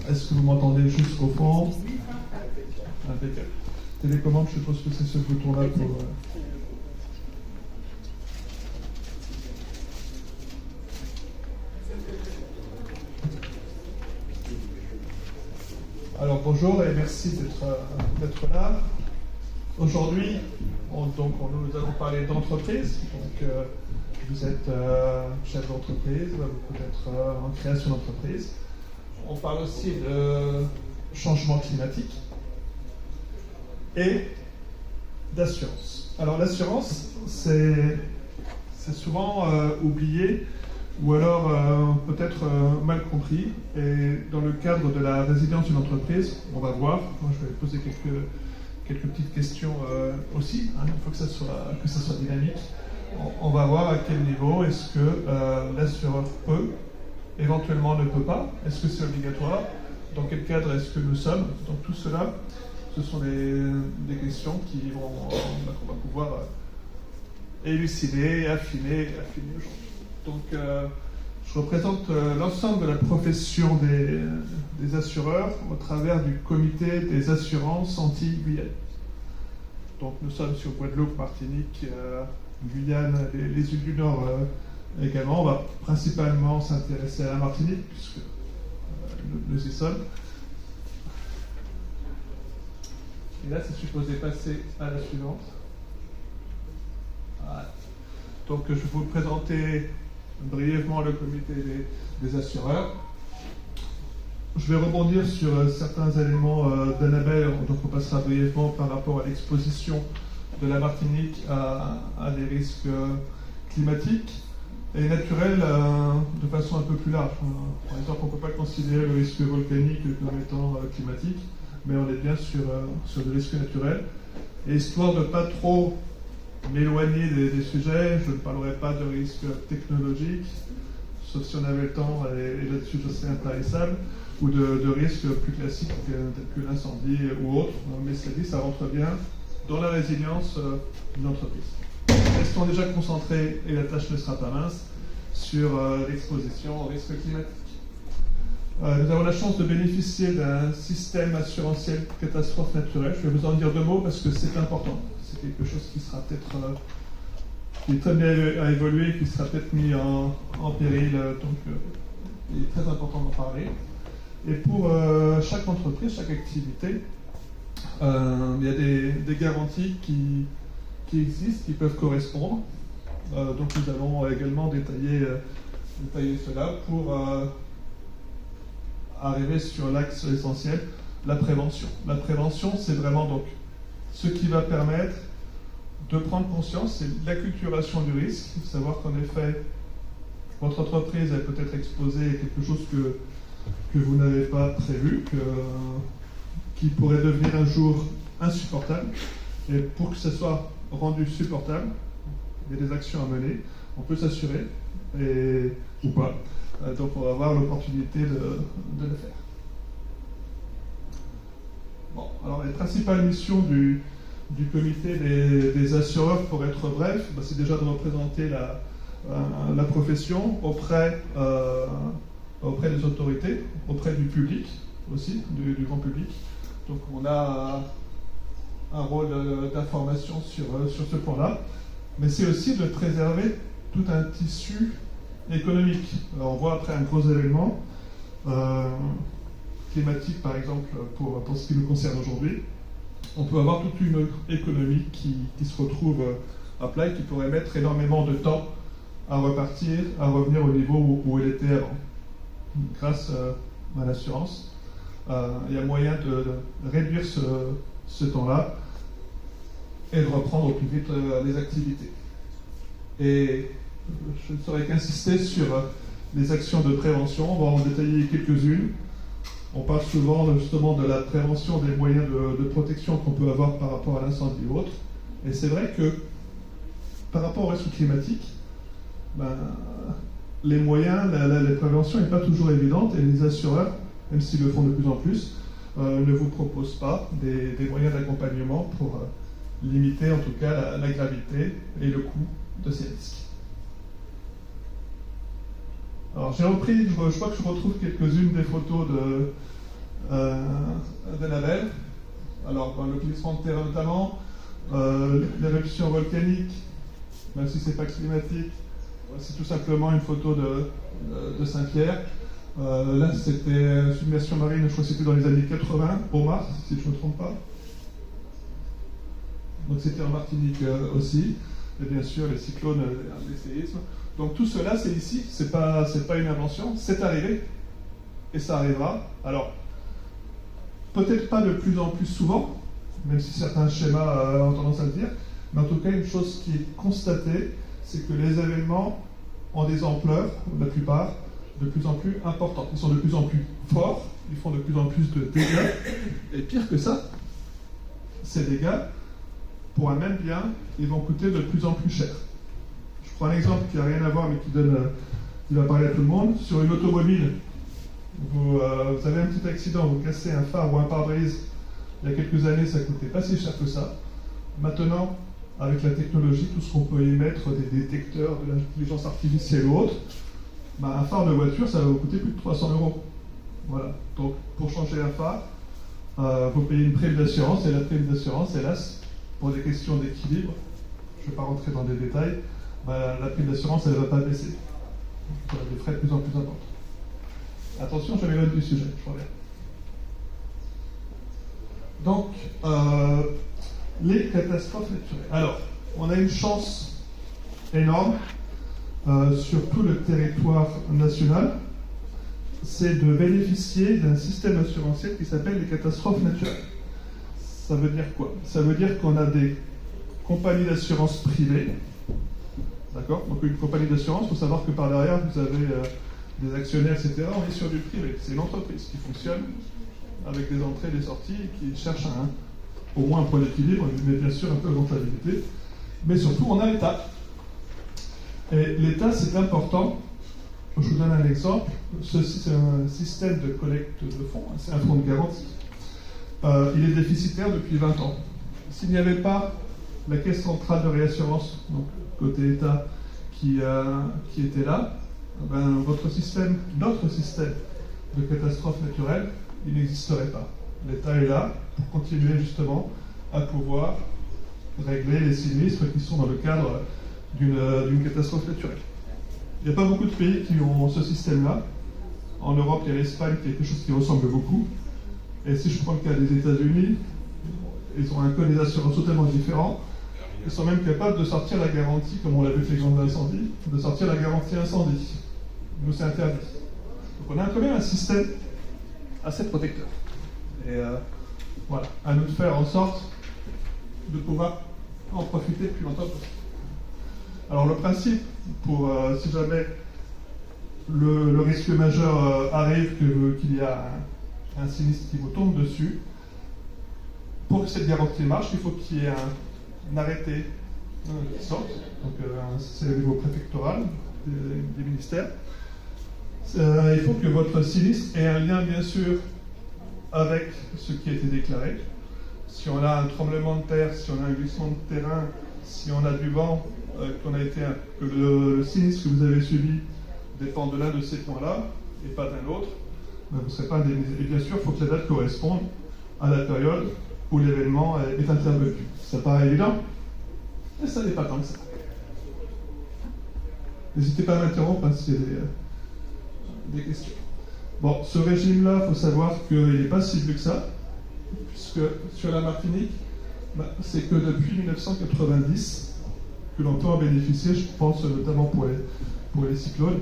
Est-ce que vous m'entendez jusqu'au fond? Impeccable. Télécommande, je suppose que c'est ce bouton-là pour... Alors bonjour et merci d'être là. Aujourd'hui, nous allons parler d'entreprise. Donc, vous êtes chef d'entreprise, vous pouvez être en création d'entreprise. On parle aussi de changement climatique et d'assurance. Alors l'assurance, c'est souvent oublié ou alors peut-être mal compris. Et dans le cadre de la résilience d'une entreprise, on va voir, moi je vais poser quelques petites questions aussi, hein, il faut que ça soit dynamique. On va voir à quel niveau est-ce que l'assureur peut, éventuellement ne peut pas, est-ce que c'est obligatoire, dans quel cadre est-ce que nous sommes. Donc tout cela, ce sont des questions qu'on va pouvoir élucider, affiner aujourd'hui. Donc je représente l'ensemble de la profession des assureurs au travers du comité des assurances Antilles-Guyane. Donc nous sommes sur Guadeloupe, Martinique, Guyane, les îles du Nord également. On va principalement s'intéresser à la Martinique puisque nous y sommes. Et là, c'est supposé passer à la suivante. Voilà. Donc, je vais vous présenter brièvement le comité des assureurs. Je vais rebondir sur certains éléments d'Annabelle, donc on passera brièvement par rapport à l'exposition de la Martinique à des risques climatiques et naturels de façon un peu plus large. Par exemple, on ne peut pas considérer le risque volcanique comme étant climatique, mais on est bien sur des risques naturels. Et histoire de ne pas trop m'éloigner des sujets, je ne parlerai pas de risques technologiques, sauf si on avait le temps, et là-dessus je serai intarissable, ou de risques plus classiques tels que l'incendie ou autre. Mais cela dit, ça rentre bien dans la résilience d'une entreprise. Restons déjà concentrés, et la tâche ne sera pas mince, sur l'exposition aux risques climatiques. Nous avons la chance de bénéficier d'un système assurantiel catastrophe naturelle. Je vais vous en dire 2 mots parce que c'est important. C'est quelque chose qui sera peut-être qui est très bien à évoluer, qui sera peut-être mis en péril, donc il est très important d'en parler. Et pour chaque entreprise, chaque activité, il y a des garanties qui existent, qui peuvent correspondre. Donc nous allons également détailler cela pour arriver sur l'axe essentiel, la prévention. La prévention, c'est vraiment donc ce qui va permettre de prendre conscience, c'est l'acculturation du risque. Il faut savoir qu'en effet, votre entreprise est peut-être exposée à quelque chose que vous n'avez pas prévu, qui pourrait devenir un jour insupportable. Et pour que ce soit rendu supportable, il y a des actions à mener. On peut s'assurer, ou pas. Donc on va avoir l'opportunité de le faire. Bon, alors les principales missions du comité des assureurs, pour être bref, c'est déjà de représenter la profession auprès des autorités, auprès du public aussi, du grand public. Donc on a un rôle d'information sur ce point-là, mais c'est aussi de préserver tout un tissu économique. Alors on voit après un gros événement climatique, par exemple, pour ce qui nous concerne aujourd'hui, on peut avoir toute une économie qui se retrouve à plat et qui pourrait mettre énormément de temps à repartir, à revenir au niveau où elle était avant. Grâce à l'assurance, il y a moyen de réduire ce temps-là et de reprendre au plus vite les activités. Et je ne saurais qu'insister sur les actions de prévention. On va en détailler quelques-unes. On parle souvent justement de la prévention des moyens de protection qu'on peut avoir par rapport à l'incendie ou autre. Et c'est vrai que par rapport au risque climatique, les moyens, la prévention n'est pas toujours évidente et les assureurs, même s'ils le font de plus en plus, ne vous proposent pas des moyens d'accompagnement pour limiter en tout cas la gravité et le coût de ces risques. Alors j'ai repris, je crois que je retrouve quelques-unes des photos d'Annabelle. Alors, le glissement de terrain notamment, l'éruption volcanique, même si c'est pas climatique, c'est tout simplement une photo de Saint-Pierre. Là, c'était submersion marine, je crois que c'était dans les années 80, au Mars, si je ne me trompe pas. Donc c'était en Martinique aussi. Et bien sûr, les cyclones, les séismes. Donc tout cela, c'est ici, c'est pas une invention, c'est arrivé. Et ça arrivera. Alors, peut-être pas de plus en plus souvent, même si certains schémas ont tendance à le dire, mais en tout cas, une chose qui est constatée, c'est que les événements ont des ampleurs, la plupart, de plus en plus importantes. Ils sont de plus en plus forts, ils font de plus en plus de dégâts. Et pire que ça, ces dégâts, pour un même bien, ils vont coûter de plus en plus cher. Je prends un exemple qui n'a rien à voir, mais qui va parler à tout le monde. Sur une automobile, vous avez un petit accident, vous cassez un phare ou un pare-brise. Il y a quelques années, ça ne coûtait pas si cher que ça. Maintenant, avec la technologie, tout ce qu'on peut y mettre, des détecteurs, de l'intelligence artificielle ou autre, un phare de voiture, ça va vous coûter plus de 300 €. Voilà. Donc, pour changer un phare, vous payez une prime d'assurance, et la prime d'assurance, hélas, pour des questions d'équilibre, je ne vais pas rentrer dans des détails, la prime d'assurance, elle ne va pas baisser. Donc, des frais de plus en plus importants. Attention, je m'éloigne du sujet, je reviens. Donc, les catastrophes naturelles. Alors, on a une chance énorme sur tout le territoire national, c'est de bénéficier d'un système assurantiel qui s'appelle les catastrophes naturelles. Ça veut dire quoi? Ça veut dire qu'on a des compagnies d'assurance privées. D'accord? Donc une compagnie d'assurance, il faut savoir que par derrière, vous avez des actionnaires, etc. On est sur du privé. C'est une entreprise qui fonctionne avec des entrées et des sorties, qui cherche au moins un point d'équilibre, mais bien sûr un peu de rentabilité. Mais surtout, on a l'État. Et l'État, c'est important. Je vous donne un exemple. Ceci, c'est un système de collecte de fonds. C'est un fonds de garantie. Il est déficitaire depuis 20 ans. S'il n'y avait pas la Caisse centrale de réassurance, donc côté État, qui était là, notre système de catastrophe naturelle, il n'existerait pas. L'État est là pour continuer justement à pouvoir régler les sinistres qui sont dans le cadre d'une catastrophe naturelle. Il n'y a pas beaucoup de pays qui ont ce système-là. En Europe, il y a l'Espagne, quelque chose qui ressemble beaucoup. Et si je prends le cas des États-Unis, ils ont un code des assurances totalement différent. Ils sont même capables de sortir la garantie, comme on l'a vu avec l'exemple d'incendie, de sortir la garantie incendie. Nous, c'est interdit. Donc on a quand même un système assez protecteur. Et voilà, à nous de faire en sorte de pouvoir en profiter le plus longtemps possible. Alors le principe, pour si jamais le risque majeur arrive, qu'il y a un sinistre qui vous tombe dessus, pour que cette garantie marche, il faut qu'il y ait un arrêté qui sorte, donc c'est au niveau préfectoral des ministères. Il faut que votre sinistre ait un lien, bien sûr, avec ce qui a été déclaré. Si on a un tremblement de terre, si on a un glissement de terrain, si on a du vent, que le sinistre que vous avez subi dépend de l'un de ces points-là et pas d'un autre, vous ne serez pas indemnisé. Et bien sûr, il faut que la date corresponde à la période où l'événement est intervenu. Ça paraît évident, mais ça n'est pas tant que ça. N'hésitez pas à m'interrompre s'il y a des questions. Bon, ce régime-là, il faut savoir qu'il n'est pas si vieux que ça, puisque sur la Martinique, c'est que depuis 1990 que l'on peut en bénéficier, je pense notamment pour les cyclones,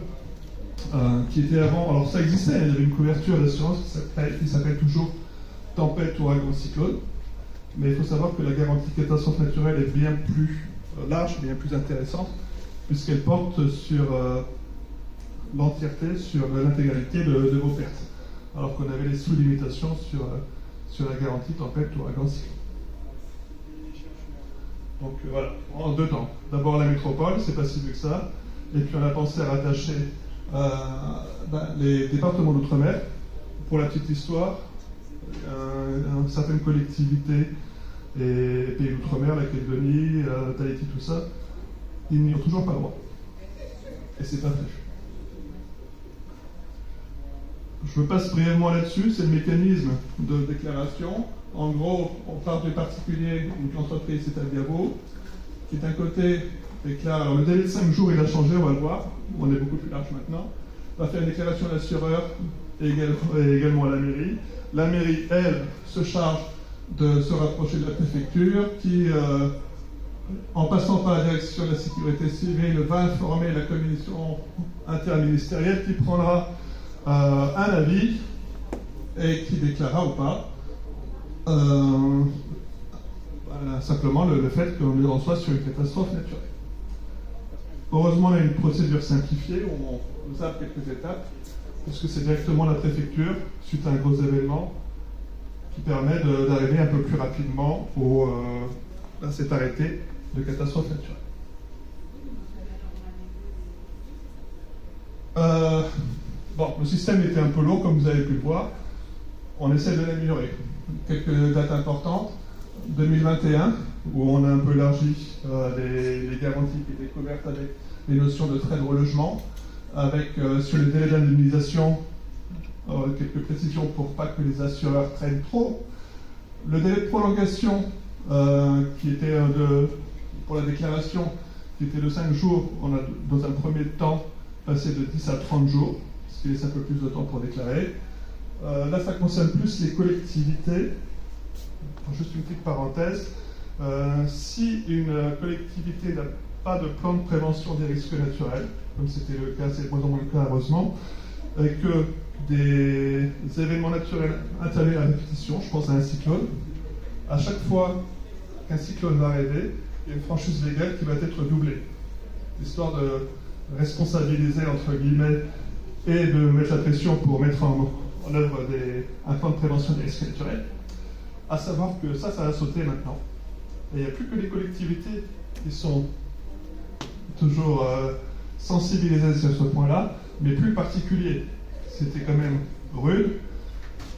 qui étaient avant, alors ça existait, il y avait une couverture d'assurance qui s'appelle toujours tempête, ouragan, cyclone, mais il faut savoir que la garantie catastrophe naturelle est bien plus large, bien plus intéressante, puisqu'elle porte sur l'entièreté, sur l'intégralité de vos pertes, alors qu'on avait les sous-limitations sur la garantie tempête, ouragan, cyclone. Donc voilà, en deux temps. D'abord la métropole, c'est pas si vieux que ça, et puis on a pensé à rattacher les départements d'outre-mer. Pour la petite histoire, certaines collectivités et pays d'outre-mer, la Calédonie, Tahiti, tout ça, ils n'y ont toujours pas le droit. Et c'est pas prévu. Je passe brièvement là-dessus, c'est le mécanisme de déclaration. En gros, on part du particulier, donc l'entreprise c'est Algabo, qui d'un côté déclare, alors le délai de 5 jours il a changé, on va le voir, on est beaucoup plus large maintenant, va faire une déclaration à l'assureur et également à la mairie. La mairie, elle, se charge de se rapprocher de la préfecture qui, en passant par la direction de la sécurité civile, va informer la commission interministérielle qui prendra un avis et qui déclarera ou pas simplement le fait qu'on le reçoit sur une catastrophe naturelle. Heureusement, on a une procédure simplifiée où on zappe quelques étapes, puisque c'est directement la préfecture, suite à un gros événement, qui permet d'arriver un peu plus rapidement à cet arrêté de catastrophe naturelle. Bon, le système était un peu lourd, comme vous avez pu le voir. On essaie de l'améliorer. Quelques dates importantes. 2021, où on a un peu élargi les garanties qui étaient couvertes avec les notions de frais de relogement, avec sur les délais d'indemnisation quelques précisions pour pas que les assureurs traînent trop. Le délai de prolongation qui était pour la déclaration, qui était de 5 jours, on a dans un premier temps passé de 10 à 30 jours, ce qui laisse un peu plus de temps pour déclarer. Là, ça concerne plus les collectivités. Juste une petite parenthèse. Si une collectivité n'a pas de plan de prévention des risques naturels, comme c'était le cas, c'est de moins en moins le cas heureusement, et que des événements naturels interviennent à répétition, je pense à un cyclone, à chaque fois qu'un cyclone va arriver, il y a une franchise légale qui va être doublée, histoire de responsabiliser, entre guillemets, et de mettre la pression pour mettre en œuvre un plan de prévention des risques naturels. À savoir que ça a sauté maintenant. Et il n'y a plus que les collectivités qui sont toujours sensibilisées sur ce point-là, mais plus particulier. C'était quand même rude,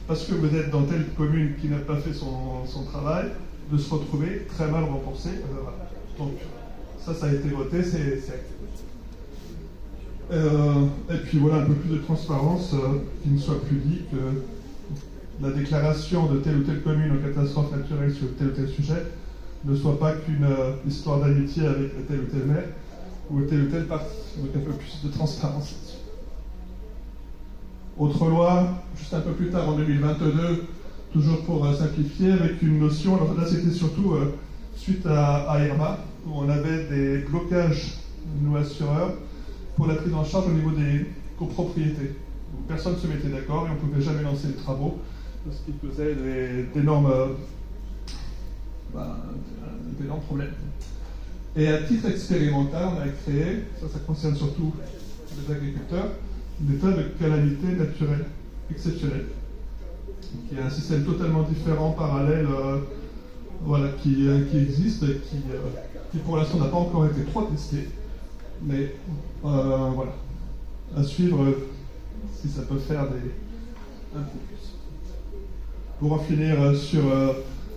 parce que vous êtes dans telle commune qui n'a pas fait son travail, de se retrouver très mal remboursé. Voilà. Donc ça a été voté, c'est acté. Et puis voilà, un peu plus de transparence, qui ne soit plus dit que la déclaration de telle ou telle commune en catastrophe naturelle sur tel ou tel sujet ne soit pas qu'une histoire d'amitié avec tel ou tel maire ou tel ou tel parti. Donc un peu plus de transparence là-dessus. Autre loi, juste un peu plus tard en 2022, toujours pour simplifier, avec une notion, alors là c'était surtout suite à Irma, où on avait des blocages, nous assureurs, pour la prise en charge au niveau des copropriétés. Donc, personne ne se mettait d'accord et on ne pouvait jamais lancer les travaux, parce qu'ils causaient d'énormes problèmes. Et à titre expérimental, on a créé, ça concerne surtout les agriculteurs, l'état de calamité naturelle exceptionnelle, qui est un système totalement différent, parallèle, qui existe, et qui pour l'instant n'a pas encore été trop testé, mais voilà, à suivre si ça peut faire un peu plus. Pour en finir sur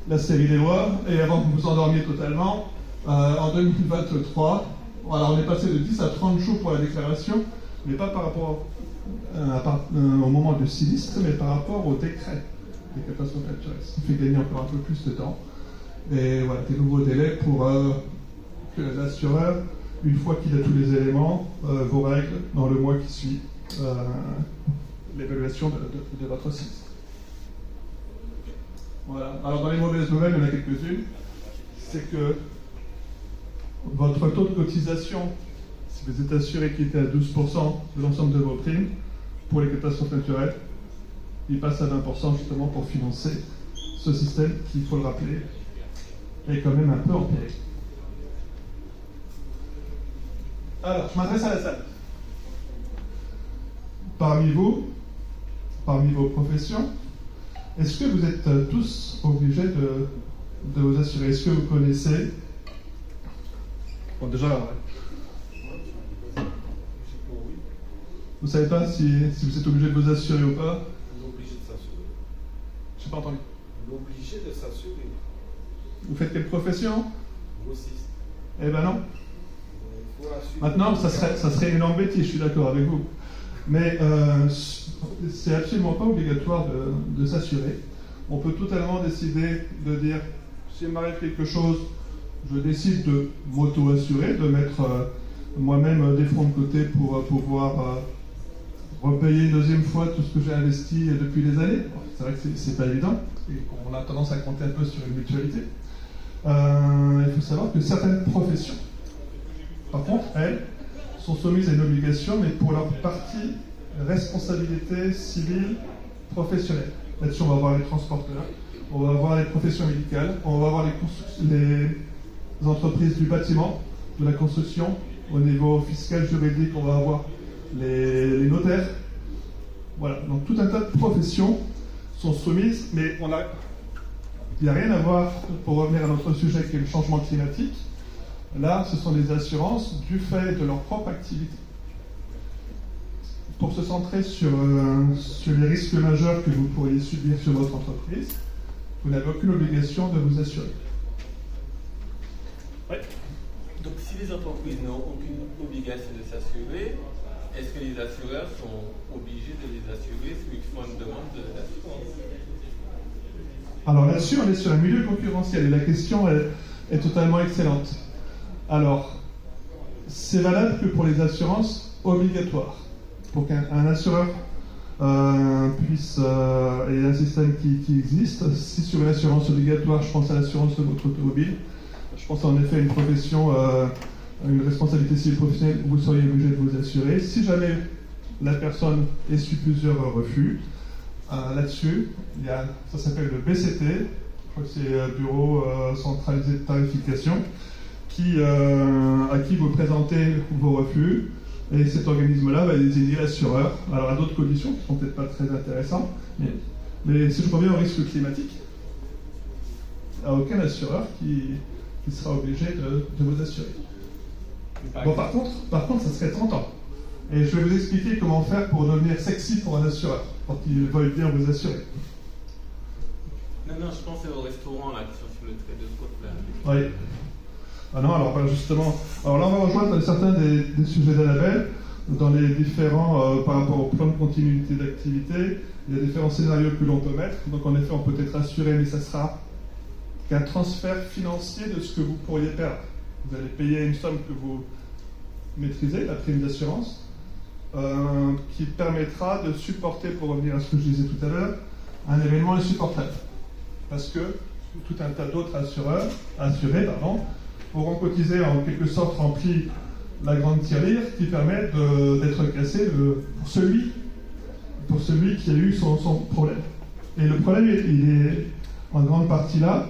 la série des lois, et avant que vous vous endormiez totalement, en 2023, voilà, on est passé de 10 à 30 jours pour la déclaration, mais pas par rapport au moment du sinistre, mais par rapport au décret des catastrophes naturelles, ce qui fait gagner encore un peu plus de temps. Et voilà, des nouveaux délais pour que l'assureur, une fois qu'il a tous les éléments, vous règle dans le mois qui suit l'évaluation de votre sinistre. Voilà. Alors dans les mauvaises nouvelles, il y en a quelques-unes. C'est que votre taux de cotisation, si vous êtes assuré qui était à 12% de l'ensemble de vos primes, pour les catastrophes naturelles, il passe à 20% justement pour financer ce système qui, il faut le rappeler, est quand même un peu empiré. Alors, je m'adresse à la salle. Parmi vos professions, est-ce que vous êtes tous obligés de vous assurer? Est-ce que vous connaissez... Bon, déjà, vous ne savez pas si vous êtes obligé de vous assurer ou pas? On est obligé de s'assurer. Je n'ai pas entendu. On est obligé de s'assurer. Vous faites quelle profession? Grossiste. Eh ben non. Il faut assurer. Maintenant, ça serait une énorme bêtise, je suis d'accord avec vous. Mais c'est absolument pas obligatoire de s'assurer. On peut totalement décider de dire, s'il m'arrive quelque chose, je décide de m'auto-assurer, de mettre moi-même des fonds de côté pour pouvoir repayer une deuxième fois tout ce que j'ai investi depuis des années. C'est vrai que c'est pas évident, et on a tendance à compter un peu sur une mutualité. Il faut savoir que certaines professions, par contre, elles, sont soumises à une obligation, mais pour leur partie responsabilité civile professionnelle. Là-dessus, on va avoir les transporteurs, on va avoir les professions médicales, on va avoir les entreprises du bâtiment, de la construction. Au niveau fiscal, juridique, on va avoir les notaires. Voilà, donc tout un tas de professions sont soumises, mais il n'y a rien à voir, pour revenir à notre sujet qui est le changement climatique. Là, ce sont des assurances du fait de leur propre activité. Pour se centrer sur les risques majeurs que vous pourriez subir sur votre entreprise, vous n'avez aucune obligation de vous assurer. Oui. Donc si les entreprises n'ont aucune obligation de s'assurer, est-ce que les assureurs sont obligés de les assurer si ils font une demande d'assurance? Alors là-dessus, on est sur un milieu concurrentiel et la question est totalement excellente. Alors, c'est valable que pour les assurances obligatoires. Pour qu'un assureur puisse, et un système qui existe, si sur une assurance obligatoire, je pense à l'assurance de votre automobile, je pense en effet à une profession, une responsabilité civile professionnelle où vous seriez obligé de vous assurer. Si jamais la personne essuie plusieurs refus, là-dessus, ça s'appelle le BCT, je crois que c'est Bureau centralisé de tarification, à qui vous présentez vos refus, et cet organisme-là va désigner l'assureur. Alors à d'autres conditions qui ne sont peut-être pas très intéressantes, mais si je reviens au risque climatique, il n'y a aucun assureur qui sera obligé de vous assurer. Bon, par contre, ça serait 30 ans. Et je vais vous expliquer comment faire pour devenir sexy pour un assureur, pour qu'il veuille bien vous assurer. Non, je pensais au restaurant là, qui sont sur le trait de côte là. Oui. Ah non, alors justement, alors là on va rejoindre certains des sujets d'Annabelle, dans les différents, par rapport au plan de continuité d'activité, il y a différents scénarios que l'on peut mettre. Donc en effet, on peut être assuré, mais ça sera qu'un transfert financier de ce que vous pourriez perdre. Vous allez payer une somme que vous maîtrisez, la prime d'assurance, qui permettra de supporter, pour revenir à ce que je disais tout à l'heure, un événement insupportable. Parce que tout un tas d'autres assurés, auront cotisé, en quelque sorte rempli la grande tirelire qui permet d'être cassé pour celui qui a eu son problème. Et le problème, il est en grande partie là,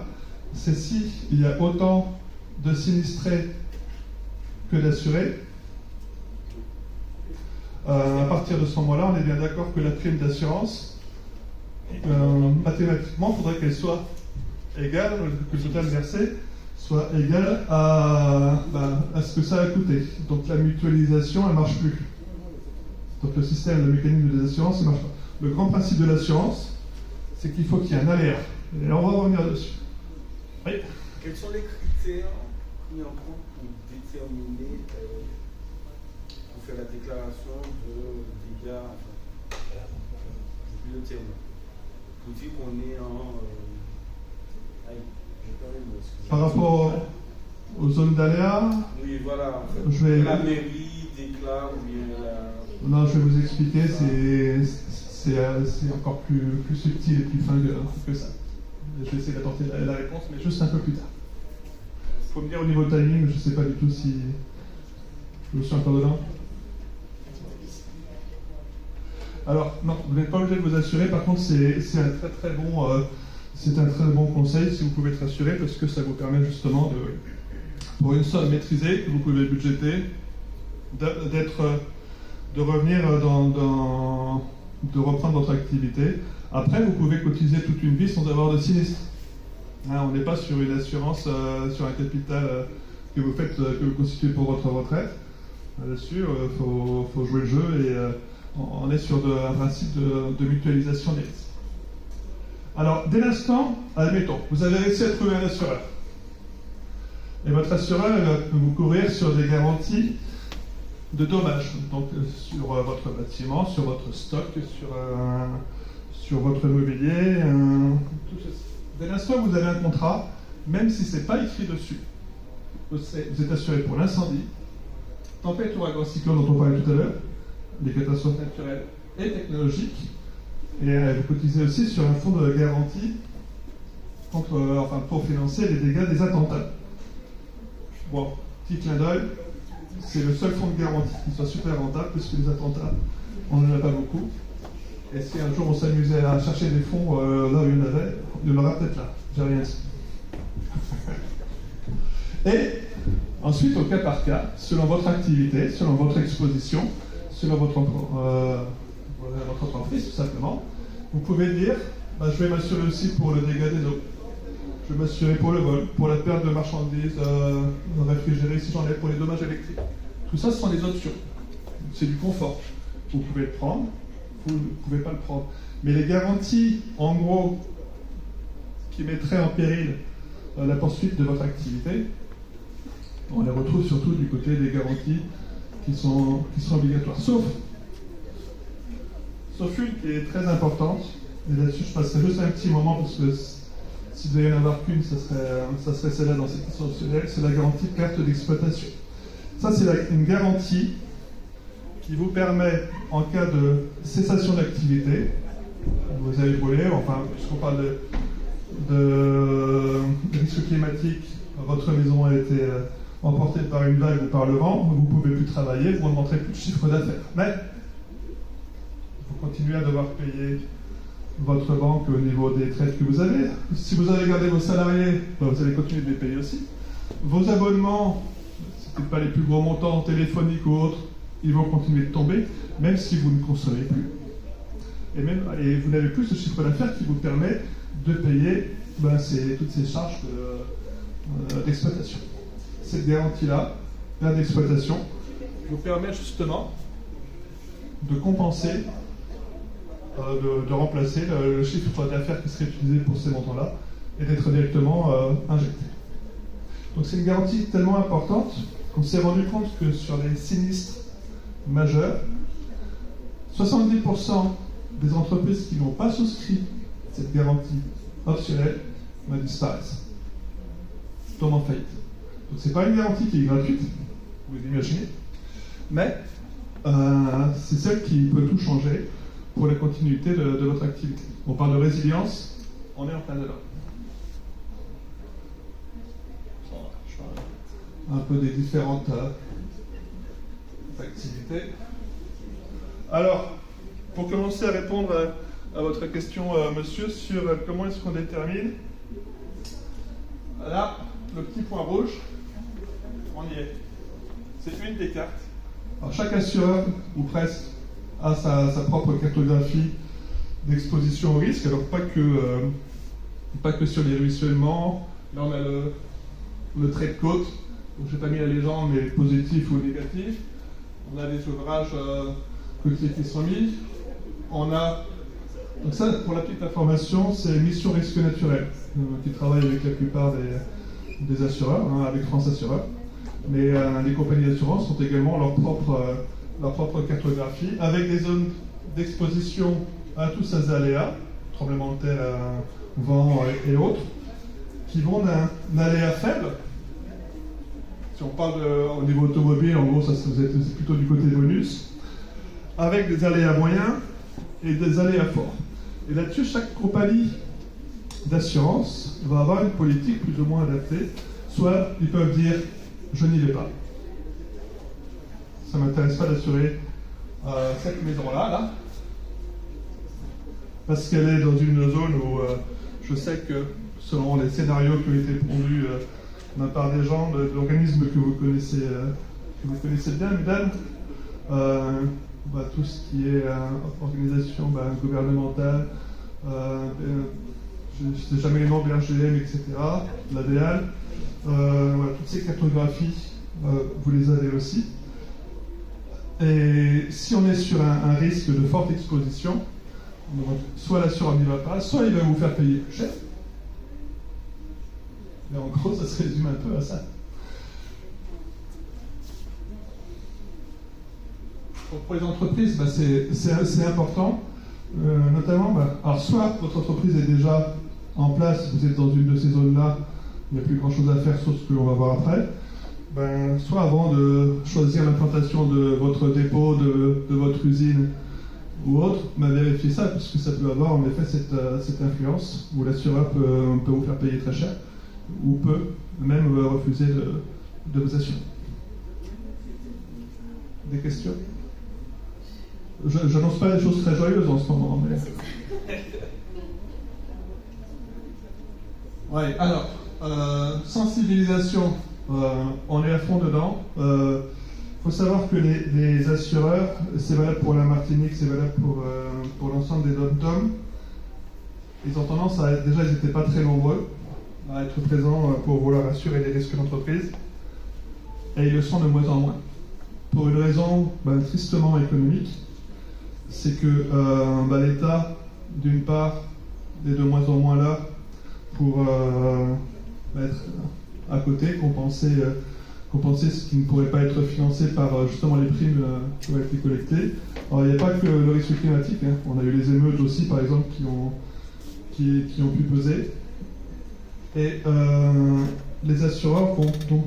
c'est s'il y a autant de sinistrés que d'assurés. À partir de ce moment-là, on est bien d'accord que la prime d'assurance, mathématiquement, il faudrait qu'elle soit égale, que le total versé soit égal à ce que ça a coûté. Donc la mutualisation, elle ne marche plus. Donc le système, le mécanisme des assurances, il ne marche pas. Le grand principe de l'assurance, c'est qu'il faut qu'il y ait un aléa. Et on va revenir dessus. Oui. Quels sont les critères pris en compte pour déterminer, pour faire la déclaration de dégâts, le terme, pour dire qu'on est en... Par rapport aux zones d'aléa, oui, voilà. La mairie déclare ou bien la... Non, je vais vous expliquer, c'est encore plus subtil et plus fin que ça. Je vais essayer d'apporter la réponse, mais juste un peu plus tard. Il faut me dire au niveau timing, je ne sais pas du tout si je suis encore dedans. Alors, non, vous n'êtes pas obligé de vous assurer, par contre, c'est un très très bon conseil si vous pouvez être assuré, parce que ça vous permet justement pour une somme maîtrisée que vous pouvez budgéter, de revenir de reprendre votre activité. Après, vous pouvez cotiser toute une vie sans avoir de sinistre. On n'est pas sur une assurance, sur un capital que vous constituez pour votre retraite. Là-dessus, il faut jouer le jeu et on est sur un principe de mutualisation des risques. Alors, dès l'instant, admettons, vous avez réussi à trouver un assureur. Et votre assureur va vous couvrir sur des garanties de dommages, donc sur votre bâtiment, sur votre stock, sur votre mobilier, tout ceci. Dès l'instant où vous avez un contrat, même si ce n'est pas écrit dessus, vous êtes assuré pour l'incendie, tempête, ouragan, cyclone dont on parlait tout à l'heure, les catastrophes naturelles et technologiques, et vous cotisez aussi sur un fonds de garantie pour financer les dégâts des attentats. Bon, petit clin d'œil, c'est le seul fonds de garantie qui soit super rentable, puisque les attentats, on n'en a pas beaucoup. Et si un jour on s'amusait à chercher des fonds là où il y en avait, il y en aura peut-être là. J'ai rien dit. Et ensuite, au cas par cas, selon votre activité, selon votre exposition, selon votre entreprise, tout simplement, vous pouvez dire, je vais m'assurer aussi pour le dégât des eaux. Je vais m'assurer pour le vol, pour la perte de marchandises réfrigérées, si j'en ai, pour les dommages électriques. Tout ça, ce sont des options. C'est du confort. Vous pouvez le prendre, vous ne pouvez pas le prendre. Mais les garanties, en gros, qui mettraient en péril la poursuite de votre activité, on les retrouve surtout du côté des garanties qui sont obligatoires. Sauf une qui est très importante, et là-dessus je passerai juste un petit moment, parce que s'il devait y en avoir qu'une, ça serait celle-là dans cette question optionnelle, c'est la garantie perte d'exploitation. Ça, c'est une garantie qui vous permet, en cas de cessation d'activité, vous avez brûlé, enfin, puisqu'on parle de risque climatique, votre maison a été emportée par une vague ou par le vent, vous ne pouvez plus travailler, vous ne montrez plus de chiffre d'affaires. Mais vous continuez à devoir payer votre banque au niveau des traites que vous avez. Si vous avez gardé vos salariés, vous allez continuer de les payer aussi. Vos abonnements, ce n'est pas les plus gros montants téléphoniques ou autres, ils vont continuer de tomber, même si vous ne consommez plus. Et vous n'avez plus ce chiffre d'affaires qui vous permet de payer toutes ces charges d'exploitation. Cette garantie-là, d'exploitation, vous permet justement de compenser, de remplacer le chiffre d'affaires qui serait utilisé pour ces montants-là et d'être directement injecté. Donc c'est une garantie tellement importante qu'on s'est rendu compte que sur les sinistres majeurs, 70% des entreprises qui n'ont pas souscrit cette garantie optionnelle disparaissent, tombent en faillite. Donc c'est pas une garantie qui est gratuite, vous l'imaginez, mais c'est celle qui peut tout changer pour la continuité de votre activité. On parle de résilience, on est en plein dedans. Je parle un peu des différentes activités. Alors, pour commencer à répondre à votre question, monsieur, sur comment est-ce qu'on détermine, là, le petit point rouge, on y est. C'est une des cartes. Alors, chaque assureur, ou presque, a sa propre cartographie d'exposition au risque. Alors, pas que sur les ruissellements. Là, on a le trait de côte. Je n'ai pas mis la légende, mais positif ou négatif. On a les ouvrages côtiers qui sont mis. On a... Donc ça, pour la petite information, c'est Mission Risque Naturel, qui travaille avec la plupart des assureurs, avec France Assureurs. Mais les compagnies d'assurance ont également leur propre cartographie, avec des zones d'exposition à tous ces aléas, tremblements de terre, vent et autres, qui vont d'un aléa faible. Si on parle au niveau automobile, en gros, c'est plutôt du côté bonus, avec des aléas moyens et des aléas forts. Et là-dessus, chaque compagnie d'assurance va avoir une politique plus ou moins adaptée. Soit ils peuvent dire « je n'y vais pas ». Ça ne m'intéresse pas d'assurer cette maison-là, là, parce qu'elle est dans une zone où je sais que, selon les scénarios qui ont été pondus de la part des gens, de l'organisme que vous connaissez bien, mesdames, tout ce qui est organisation gouvernementale, je ne sais jamais les noms, BRGM, etc., l'ADEAL, toutes ces cartographies, vous les avez aussi. Et si on est sur un risque de forte exposition, soit l'assureur n'y va pas, soit il va vous faire payer plus cher. Mais en gros, ça se résume un peu à ça. pour les entreprises, c'est important. Notamment, alors soit votre entreprise est déjà en place, vous êtes dans une de ces zones-là, il n'y a plus grand-chose à faire sur ce que l'on va voir après. Soit avant de choisir l'implantation de votre dépôt, de votre usine ou autre, vérifiez ça, puisque ça peut avoir en effet cette influence, où l'assureur peut vous faire payer très cher, ou peut même refuser de vous assurer. Des questions? Je n'annonce pas des choses très joyeuses en ce moment, mais... Ouais, alors, sensibilisation, on est à fond dedans. Faut savoir que les assureurs, c'est valable pour la Martinique, c'est valable pour l'ensemble des dom-toms, ils ont tendance à... Déjà, ils n'étaient pas très nombreux à être présents pour vouloir assurer les risques d'entreprise, et ils le sont de moins en moins. Pour une raison tristement économique, c'est que l'État, d'une part, est de moins en moins là pour être à côté, compenser ce qui ne pourrait pas être financé par justement les primes qui ont été collectées. Alors il n'y a pas que le risque climatique, hein. On a eu les émeutes aussi par exemple qui ont pu peser. Et les assureurs vont donc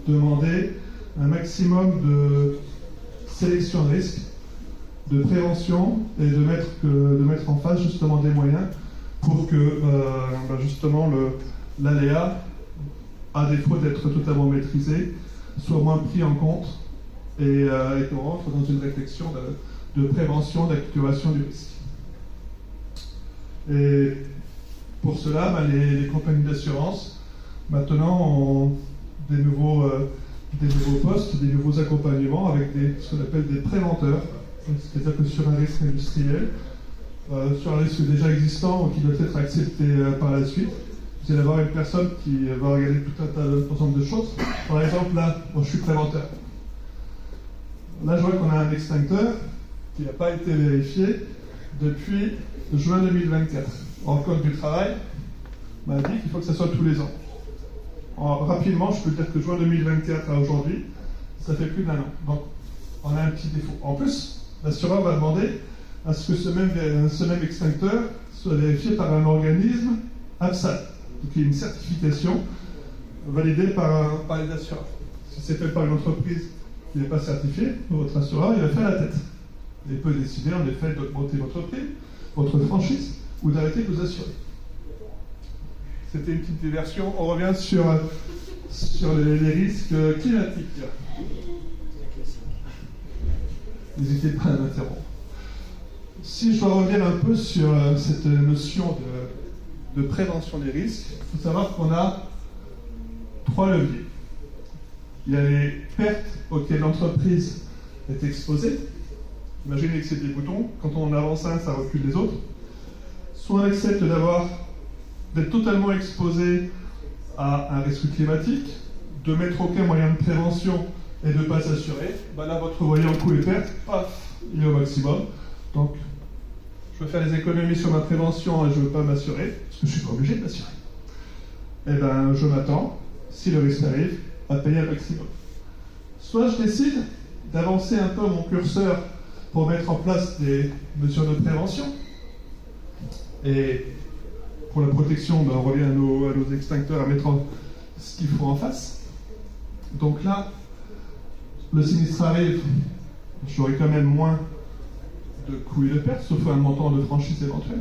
demander un maximum de sélection de risques, de prévention et de mettre en face justement des moyens pour que justement l'aléa, à défaut d'être totalement maîtrisé, soit moins pris en compte et qu'on rentre dans une réflexion de prévention, d'actuation du risque. Et pour cela, les compagnies d'assurance maintenant ont des nouveaux postes, des nouveaux accompagnements avec ce qu'on appelle des préventeurs. C'est-à-dire que sur un risque industriel, sur un risque déjà existant ou qui doit être accepté par la suite, vous allez avoir une personne qui va regarder tout un ensemble de choses. Par exemple, là, moi je suis préventeur. Là, je vois qu'on a un extincteur qui n'a pas été vérifié depuis juin 2024. En code du travail, m'a dit qu'il faut que ça soit tous les ans. Rapidement, je peux dire que juin 2024 à aujourd'hui, ça fait plus d'1 an. Donc, on a un petit défaut. En plus, l'assureur va demander à ce que ce même extincteur soit vérifié par un organisme APSAT, donc il y a une certification validée par les assureurs. Si c'est fait par une entreprise qui n'est pas certifiée, votre assureur, il va faire la tête. Il peut décider en effet d'augmenter votre prime, votre franchise, ou d'arrêter de vous assurer. C'était une petite diversion. On revient sur les risques climatiques. N'hésitez pas à m'interrompre. Si je dois revenir un peu sur cette notion de prévention des risques, il faut savoir qu'on a 3 leviers. Il y a les pertes auxquelles l'entreprise est exposée. Imaginez que c'est des boutons. Quand on en avance un, ça recule les autres. Soit on accepte d'être totalement exposé à un risque climatique, de mettre aucun moyen de prévention et de ne pas s'assurer, là votre voyant coût et perte, paf, il est au maximum. Donc, je veux faire des économies sur ma prévention et je ne veux pas m'assurer, parce que je ne suis pas obligé de m'assurer. Je m'attends, si le risque arrive, à payer un maximum. Soit je décide d'avancer un peu mon curseur pour mettre en place des mesures de prévention. Et pour la protection, on revient à nos extincteurs à mettre ce qu'il faut en face. Donc là, le sinistre arrive, j'aurai quand même moins de coûts et de pertes, sauf un montant de franchise éventuel.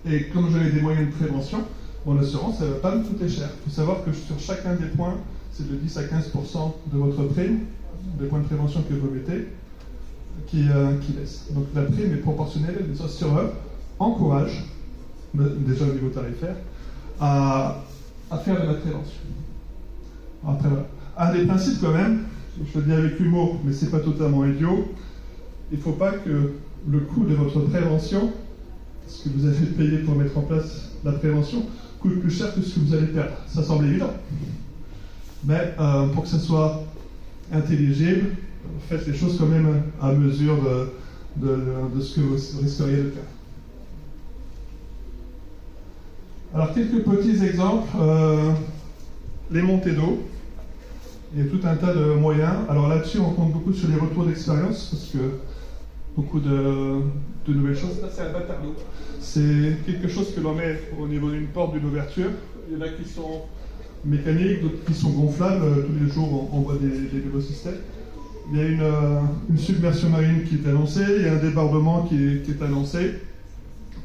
Et comme j'ai des moyens de prévention, mon assurance, elle ne va pas me coûter cher. Il faut savoir que sur chacun des points, c'est de 10 à 15% de votre prime, des points de prévention que vous mettez, qui laisse. Donc la prime est proportionnelle et les assureurs encouragent, déjà au niveau tarifaire, à faire de la prévention. Après, voilà. Un des principes quand même, je le dis avec humour, mais c'est pas totalement idiot, il ne faut pas que le coût de votre prévention, ce que vous avez payé pour mettre en place la prévention, coûte plus cher que ce que vous allez perdre. Ça semble évident. Mais pour que ça soit intelligible, faites les choses quand même à mesure de ce que vous risqueriez de faire. Alors, quelques petits exemples. Les montées d'eau. Il y a tout un tas de moyens. Alors là-dessus, on compte beaucoup sur les retours d'expérience, parce que beaucoup de nouvelles choses. Là, c'est un batardeau. C'est quelque chose que l'on met au niveau d'une porte, d'une ouverture. Il y en a qui sont mécaniques, d'autres qui sont gonflables. Tous les jours, on voit des nouveaux systèmes. Il y a une submersion marine qui est annoncée, il y a un débordement qui est annoncé.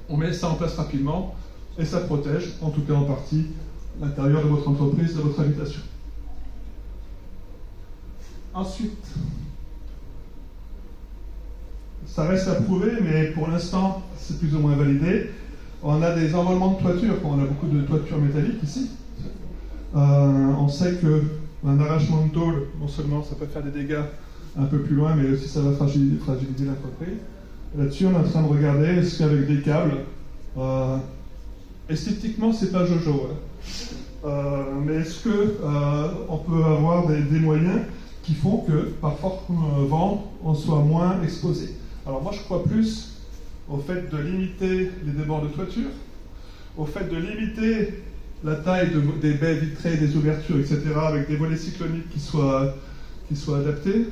On met ça en place rapidement et ça protège, en tout cas en partie, l'intérieur de votre entreprise, de votre habitation. Ensuite, ça reste à prouver, mais pour l'instant, c'est plus ou moins validé. On a des envolements de toiture, on a beaucoup de toitures métalliques ici. On sait qu'un arrachement de tôle, non seulement ça peut faire des dégâts un peu plus loin, mais aussi ça va fragiliser l'entreprise. Là-dessus, on est en train de regarder, est-ce qu'avec des câbles, esthétiquement, c'est pas Jojo, mais est-ce qu'on peut avoir des moyens qui font que, par fort vent, on soit moins exposé. Alors moi, je crois plus au fait de limiter les débords de toiture, au fait de limiter la taille des baies vitrées, des ouvertures, etc., avec des volets cycloniques qui soient adaptés.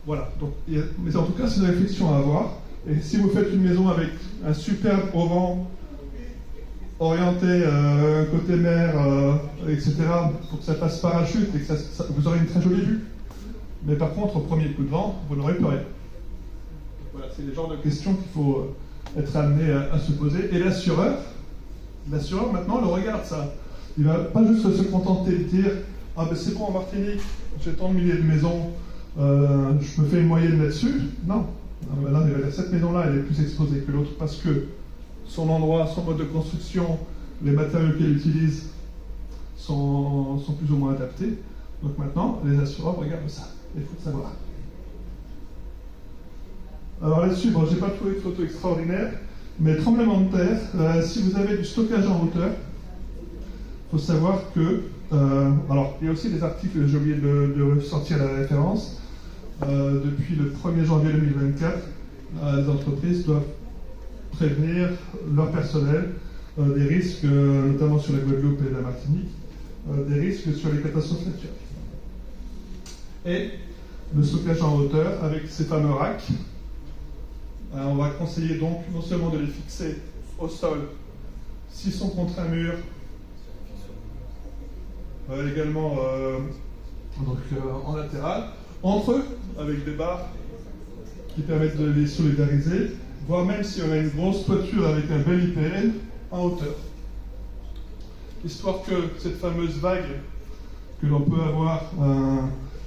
Voilà. Donc, mais en tout cas, c'est une réflexion à avoir. Et si vous faites une maison avec un superbe auvent orienté côté mer, etc., pour que ça fasse parachute et que vous aurez une très jolie vue. Mais par contre, au premier coup de vent, vous n'aurez plus rien. Voilà, c'est les genres de questions qu'il faut être amené à se poser. Et l'assureur, maintenant, le regarde ça. Il ne va pas juste se contenter de dire « Ah ben c'est bon, en Martinique, j'ai tant de milliers de maisons, je me fais une moyenne là-dessus. » Non. Là, il va dire cette maison-là, elle est plus exposée que l'autre parce que son endroit, son mode de construction, les matériaux qu'elle utilise sont plus ou moins adaptés. Donc maintenant, les assureurs regardent ça. Il faut le savoir. Alors là-dessus, bon, je n'ai pas trouvé de photo extraordinaire, mais tremblement de terre, si vous avez du stockage en hauteur, il faut savoir que... alors, il y a aussi des articles, j'ai oublié de ressortir la référence. Depuis le 1er janvier 2024, les entreprises doivent prévenir leur personnel des risques, notamment sur la Guadeloupe et la Martinique, des risques sur les catastrophes naturelles. Et le stockage en hauteur avec ces fameux racks, on va conseiller donc non seulement de les fixer au sol s'ils sont contre un mur, également en latéral, entre eux, avec des barres qui permettent de les solidariser, voire même si on a une grosse toiture avec un bel IPN en hauteur. Histoire que cette fameuse vague que l'on peut avoir,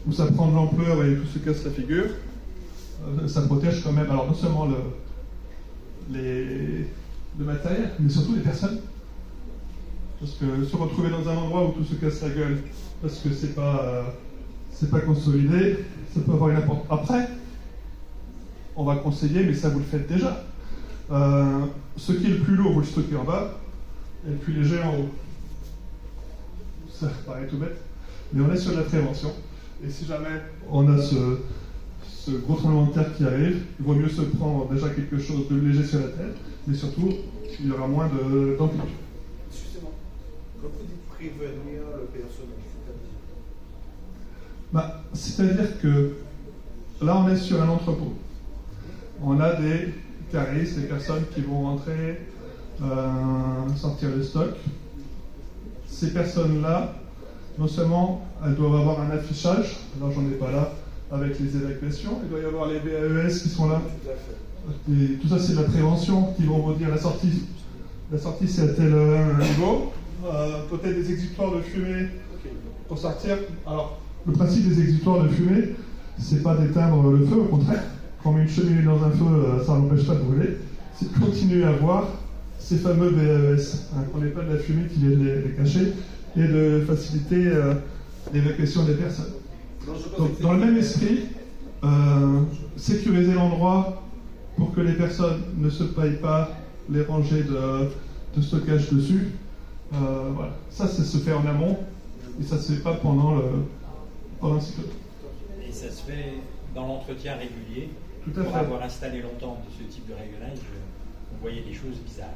où ça prend de l'ampleur et tout se casse la figure, ça protège quand même, alors non seulement le matériel, mais surtout les personnes. Parce que se retrouver dans un endroit où tout se casse la gueule, parce que c'est pas consolidé, ça peut avoir une importance. Après, on va conseiller, mais ça vous le faites déjà. Ce qui est le plus lourd, vous le stockez en bas, et le plus léger en haut. Ça paraît tout bête, mais on est sur de la prévention. Et si jamais on a ce gros tremblement de terre qui arrive, il vaut mieux se prendre déjà quelque chose de léger sur la tête, mais surtout, il y aura moins d'amplitude. Excusez-moi, quand vous dites prévenir le personnel, c'est-à-dire que là, on est sur un entrepôt. On a des caristes, des personnes qui vont entrer, sortir le stock. Ces personnes-là, non seulement elles doivent avoir un affichage, alors j'en ai pas là, avec les évacuations, il doit y avoir les BAES qui sont là. Et tout ça, c'est de la prévention, qui vont vous dire la sortie c'est à tel niveau, peut-être des exutoires de fumée pour sortir. Alors, le principe des exutoires de fumée, c'est pas d'éteindre le feu, au contraire. Quand on met une cheminée dans un feu, ça n'empêche pas de brûler. C'est de continuer à voir ces fameux BAES, qu'on n'ait pas de la fumée qui vienne les cacher, et de faciliter l'évacuation des personnes. Donc, dans le même esprit, sécuriser l'endroit pour que les personnes ne se payent pas les rangées de stockage dessus. Voilà. Ça se fait en amont, et ça ne se fait pas pendant le cycle. Et ça se fait dans l'entretien régulier. Tout à fait. Pour avoir installé longtemps ce type de réglage, on voyait des choses bizarres.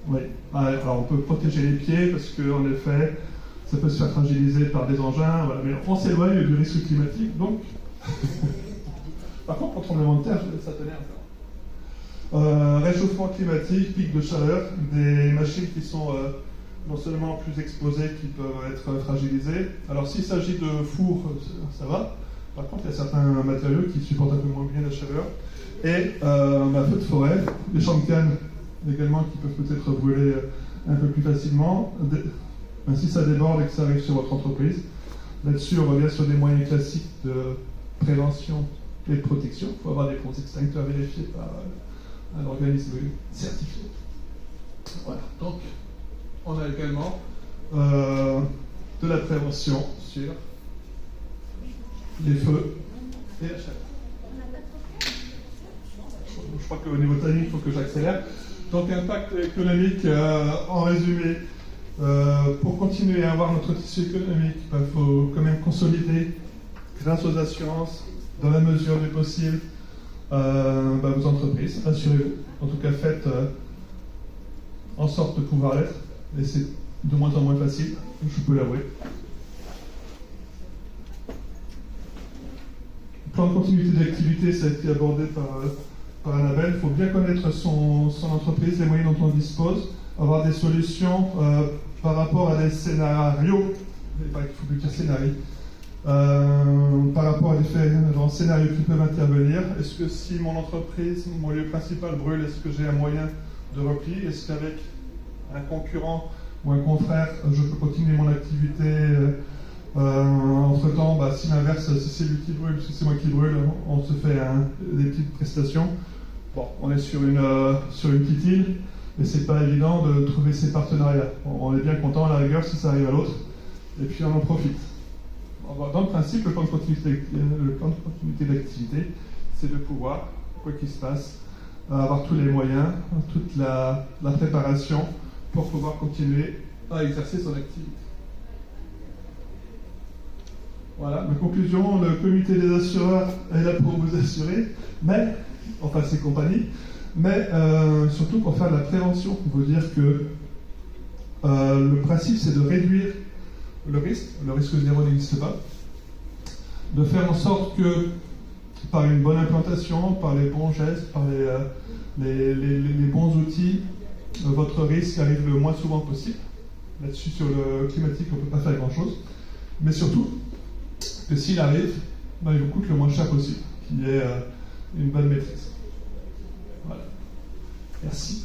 Oui. Alors on peut protéger les pieds parce qu'en effet, ça peut se faire fragiliser par des engins, voilà. Mais on s'éloigne du risque climatique, donc... Par contre, pour le tremblement de terre, ça tenait un peu. Réchauffement climatique, pic de chaleur, des machines qui sont non seulement plus exposées, qui peuvent être fragilisées. Alors s'il s'agit de fours, ça va. Par contre, il y a certains matériaux qui supportent un peu moins bien la chaleur. Et feu de forêt, les champs de canne également qui peuvent peut-être brûler un peu plus facilement. Si ça déborde et que ça arrive sur votre entreprise, là-dessus on revient sur des moyens classiques de prévention et de protection. Il faut avoir des ponts extincteurs vérifiés par un organisme certifié. Voilà, donc on a également de la prévention sur les feux et la chaleur. Je crois qu'au niveau timing, il faut que j'accélère. Donc, impact économique, en résumé, pour continuer à avoir notre tissu économique, il faut quand même consolider, grâce aux assurances, dans la mesure du possible, vos entreprises. Assurez-vous. En tout cas, faites en sorte de pouvoir l'être. Et c'est de moins en moins facile, je peux l'avouer. Plan de continuité d'activité, ça a été abordé par Annabelle. Il faut bien connaître son entreprise, les moyens dont on dispose, avoir des solutions par rapport à des scénarios, il faut plus dire scénarii, par rapport à différents scénarios qui peuvent intervenir. Est-ce que si mon entreprise, mon lieu principal brûle, est-ce que j'ai un moyen de repli? Est-ce qu'avec un concurrent ou un confrère, je peux continuer mon activité entre-temps, si l'inverse, si c'est lui qui brûle, si c'est moi qui brûle, on se fait des petites prestations. Bon, on est sur une petite île, mais c'est pas évident de trouver ces partenariats. On est bien content à la rigueur si ça arrive à l'autre, et puis on en profite. Dans le principe, le plan de continuité d'activité, c'est de pouvoir, quoi qu'il se passe, avoir tous les moyens, toute la préparation pour pouvoir continuer à exercer son activité. Voilà, ma conclusion, le comité des assureurs est là pour vous assurer, enfin ses compagnies, mais surtout pour faire de la prévention. Il faut dire que le principe c'est de réduire le risque zéro n'existe pas, de faire en sorte que par une bonne implantation, par les bons gestes, par les bons outils, votre risque arrive le moins souvent possible. Là-dessus, sur le climatique, on ne peut pas faire grand-chose, mais surtout que s'il arrive, il vous coûte le moins cher possible, qu'il y ait une bonne maîtrise. Voilà. Merci.